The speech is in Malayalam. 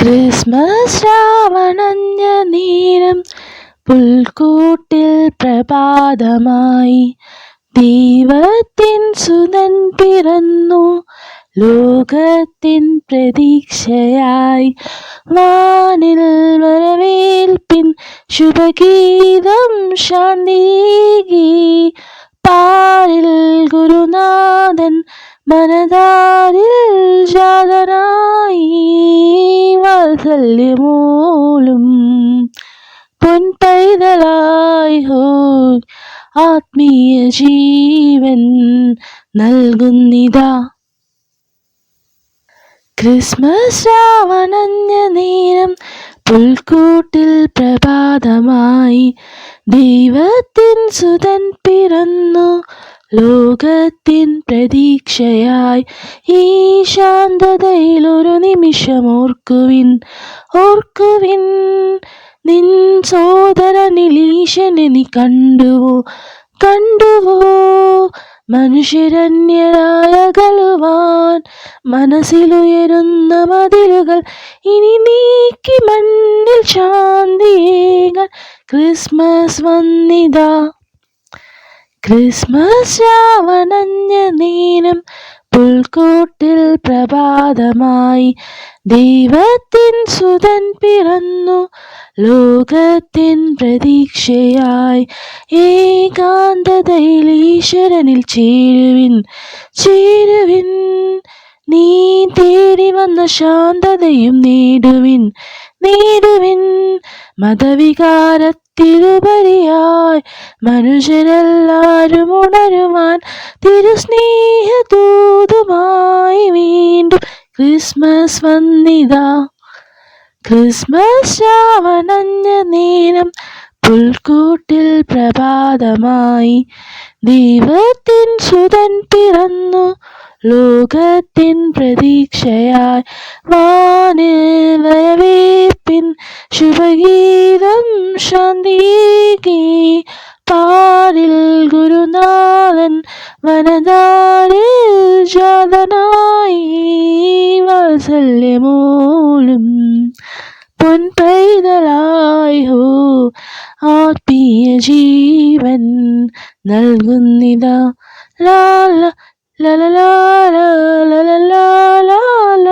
ക്രിസ്മസ് രാവണഞ്ഞ നേരം പുൽക്കൂട്ടിൽ പ്രഭാതമായി. ദൈവത്തിൻ സുതൻ പിറന്നു ലോകത്തിൻ പ്രതീക്ഷയായി. വാനിൽ വരവേൽപ്പിൻ ശുഭഗീതം ശാന്തികി. പാരിൽ ഗുരുനാഥൻ മനതാരിൽ ജാതനായി. വാത്സല്യമൂലും പൊൻപൈതലായി ആത്മീയ ജീവൻ നൽകുന്നിതാ. ക്രിസ്മസ് രാവണഞ്ഞ നേരം പുൽക്കൂട്ടിൽ പ്രഭാതമായി. ദൈവത്തിൻ സുതൻ പിറന്നു ലോകത്തിൻ പ്രതീക്ഷയായി. ഈ ശാന്തതയിലൊരു നിമിഷം ഓർക്കുവിൻ, ഓർക്കുവിൻ. നിൻ സോദരനിലീശനെ നീ കണ്ടുവോ, കണ്ടുവോ? മനുഷ്യരന്യരായ അകലുവാൻ മനസ്സിലുയരുന്ന മതിലുകൾ ഇനി നീക്കി മണ്ണിൽ ശാന്തിയേകാൻ ക്രിസ്മസ് വന്നിതാ. ക്രിസ്മസ് രാവണഞ്ഞ നേരം പുൽക്കൂട്ടിൽ പ്രഭാതമായി. ദൈവത്തിൻ സുതൻ പിറന്നു ലോകത്തിൻ പ്രതീക്ഷയായി. ഏകാന്തതയിൽ ഈശ്വരനിൽ ചേരുവിൻ, ചേരുവിൻ. നീ തേടി വന്ന ശാന്തതയും നേടുവിൻ, നേടുവിൻ. മതവികാരത്തിലുപരിയായി മനുഷ്യരെല്ലാരും ഉണരുവാൻ തിരുസ്നേഹദൂതുമായി വീണ്ടും ക്രിസ്മസ് വന്നിതാ. ക്രിസ്മസ് രാവണഞ്ഞ നേരം പുൽക്കൂട്ടിൽ പ്രഭാതമായി. ദൈവത്തിൻ സുതൻ പിറന്നു ലോകത്തിൻ പ്രതീക്ഷയായി. വാനിൽ വരവേൽപ്പിൻ ശുഭഗീതം ശാന്തികി. പാരിൽ ഗുരുനാഥൻ വനതാരിൽ ജാതനായി. വാത്സല്യമൂലും പൊൻപൈതലായി ആത്മീയ ജീവൻ നൽകുന്നിതാ. ലാ ലാ ലാ ലാ ലാ ലാ ലാ ലാ ലാ